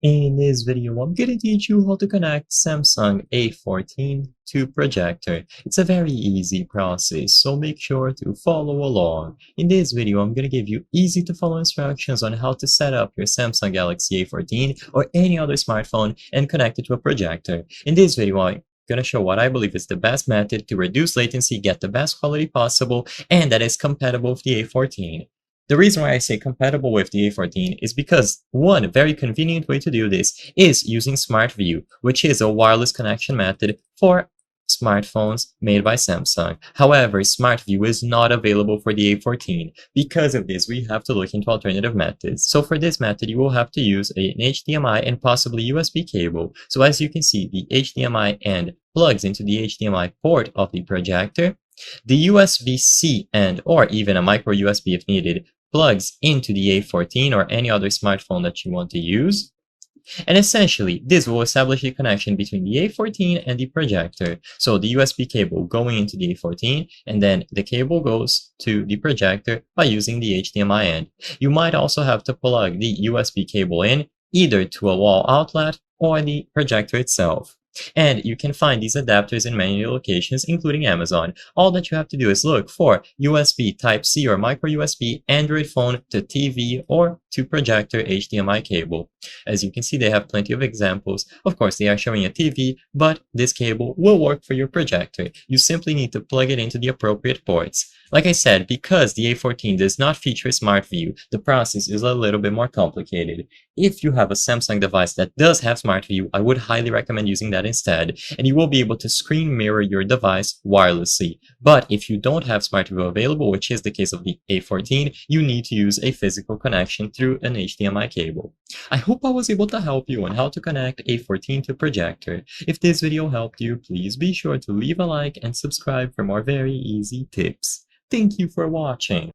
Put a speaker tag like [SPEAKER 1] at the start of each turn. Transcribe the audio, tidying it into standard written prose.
[SPEAKER 1] In this video, I'm going to teach you how to connect Samsung A14 to Projector. It's a very easy process, so make sure to follow along. In this video, I'm going to give you easy to follow instructions on how to set up your Samsung Galaxy A14 or any other smartphone and connect it to a projector. In this video, I'm going to show what I believe is the best method to reduce latency, get the best quality possible, and that is compatible with the A14. The reason why I say compatible with the A14 is because one very convenient way to do this is using Smart View, which is a wireless connection method for smartphones made by Samsung. However, Smart View is not available for the A14. Because of this, we have to look into alternative methods. So for this method, you will have to use an HDMI and possibly USB cable. So as you can see, the HDMI end plugs into the HDMI port of the projector. The USB-C and or even a micro USB if needed plugs into the A14 or any other smartphone that you want to use. And essentially, this will establish a connection between the A14 and the projector. So the USB cable going into the A14, and then the cable goes to the projector by using the HDMI end. You might also have to plug the USB cable in, either to a wall outlet or the projector itself. And you can find these adapters in many locations, including Amazon. All that you have to do is look for USB Type-C or micro USB Android phone to TV or to projector HDMI cable. As you can see, they have plenty of examples. Of course, they are showing a TV, but this cable will work for your projector. You simply need to plug it into the appropriate ports. Like I said, because the A14 does not feature Smart View, the process is a little bit more complicated. If you have a Samsung device that does have Smart View, I would highly recommend using that instead, and you will be able to screen mirror your device wirelessly. But if you don't have Smart View available, which is the case of the A14, you need to use a physical connection through an HDMI cable. I hope I was able to help you on how to connect A14 to projector. If this video helped you, please be sure to leave a like and subscribe for more very easy tips. Thank you for watching.